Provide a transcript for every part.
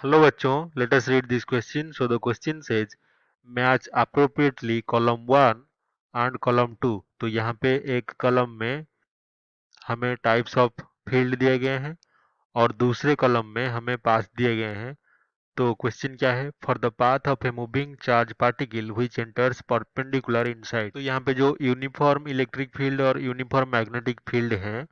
Hello बच्चों, let us read this question. So the question says match appropriately column 1 and column 2. तो यहाँ पे एक कॉलम में हमें टाइप्स ऑफ फील्ड दिए गए हैं और दूसरे कॉलम में हमें पाथ दिए गए हैं। तो क्वेश्चन क्या है? For the path of a moving charge particle which enters perpendicular inside. तो यहाँ पे जो यूनिफॉर्म इलेक्ट्रिक फील्ड और यूनिफॉर्म मैग्नेटिक फील्ड है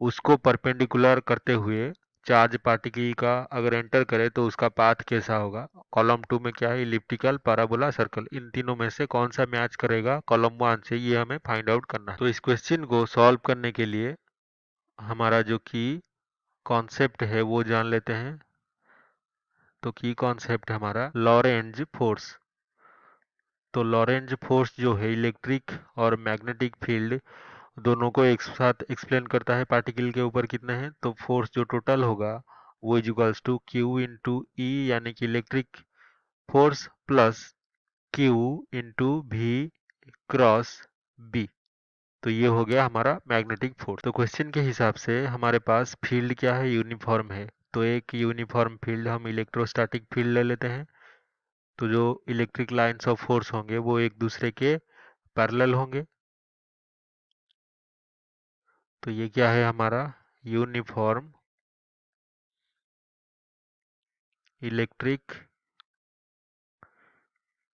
उसको परपेंडिकुलर करते हुए चार्ज पार्टिकल का अगर एंटर करे तो उसका पाथ कैसा होगा। कॉलम 2 में क्या है? Elliptical, parabola, circle. इन तीनों में से कौन सा मैच करेगा कॉलम 1 से, ये हमें फाइंड आउट करना है। तो इस क्वेश्चन को सॉल्व करने के लिए हमारा जो की कॉन्सेप्ट है वो जान लेते हैं। तो की कॉन्सेप्ट हमारा लॉरेंज फोर्स। तो लॉरेंज फोर्स जो है इलेक्ट्रिक और मैग्नेटिक फील्ड दोनों को एक साथ एक्सप्लेन करता है। पार्टिकल के ऊपर कितने हैं, तो फोर्स जो टोटल होगा वो is equals to Q into E, यानी कि electric force plus Q into v cross B. तो ये हो गया हमारा मैग्नेटिक फोर्स। तो क्वेश्चन के हिसाब से हमारे पास फील्ड क्या है? यूनिफॉर्म है। तो एक यूनिफॉर्म फील्ड हम इलेक्ट्रोस्टैटिक फील्ड ले लेते हैं। तो जो इलेक्ट्रिक लाइंस ऑफ फोर्स होंगे वो एक दूसरे के पैरेलल होंगे। तो ये क्या है हमारा? Uniform electric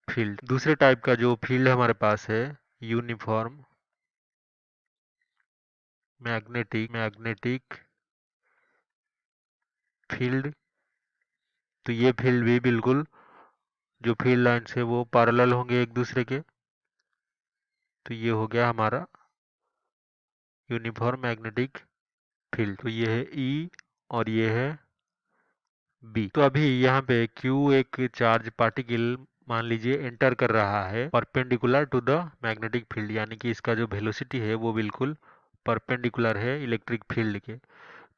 field. दूसरे टाइप का जो फील्ड हमारे पास है यूनिफॉर्म मैग्नेटिक फील्ड। तो ये फील्ड भी बिल्कुल जो फील्ड लाइंस है वो पैरेलल होंगे एक दूसरे के। तो ये हो गया हमारा यूनिफॉर्म मैग्नेटिक फील्ड। तो ये है ई और ये है बी। तो अभी यहाँ पे Q एक चार्ज पार्टिकल मान लीजिए एंटर कर रहा है perpendicular to the magnetic field, यानी कि इसका जो वेलोसिटी है वो बिल्कुल परपेंडिकुलर है इलेक्ट्रिक फील्ड के।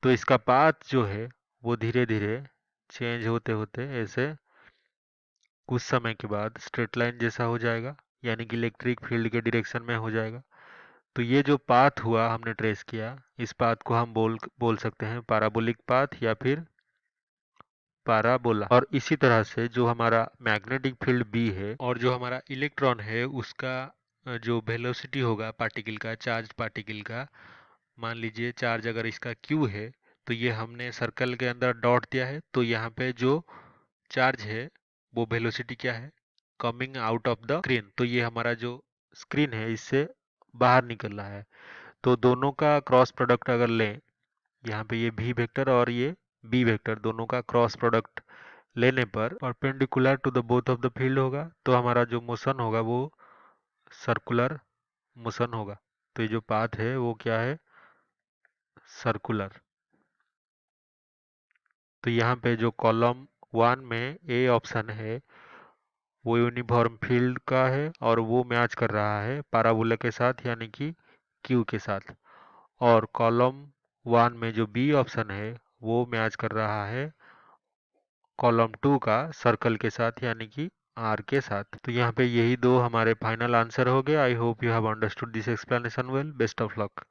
तो इसका पाथ जो है वो धीरे धीरे चेंज होते होते ऐसे कुछ समय के बाद स्ट्रेट लाइन जैसा हो जाएगा, यानी कि इलेक्ट्रिक फील्ड के डायरेक्शन में हो जाएगा। तो ये जो पाथ हुआ हमने ट्रेस किया, इस पाथ को हम बोल सकते हैं पैराबोलिक पाथ या फिर पैराबोला। और इसी तरह से जो हमारा मैग्नेटिक फील्ड बी है और जो हमारा इलेक्ट्रॉन है उसका जो वेलोसिटी होगा पार्टिकल का, चार्ज पार्टिकल का, मान लीजिए चार्ज अगर इसका क्यू है तो ये हमने सर्कल के अंदर डॉट दिया है। तो यहाँ पे जो चार्ज है वो वेलोसिटी क्या है? Coming out of the screen. तो ये हमारा जो स्क्रीन है इससे बाहर निकल रहा है। तो दोनों का क्रॉस प्रोडक्ट अगर लें, यहाँ पे ये भी वेक्टर और ये बी वेक्टर, दोनों का क्रॉस प्रोडक्ट लेने पर perpendicular to the both of the field होगा। तो हमारा जो मोशन होगा वो सर्कुलर मोशन होगा। तो ये जो पाथ है वो क्या है? सर्कुलर। तो यहाँ पे जो कॉलम 1 में ए ऑप्शन है वो यूनिफॉर्म फील्ड का है और वो मैच कर रहा है पैराबोला के साथ, यानी कि क्यू के साथ। और कॉलम 1 में जो बी ऑप्शन है वो मैच कर रहा है कॉलम 2 का सर्कल के साथ, यानी कि आर के साथ। तो यहाँ पे यही दो हमारे फाइनल आंसर हो गए। I hope you have understood this explanation well. Best of luck.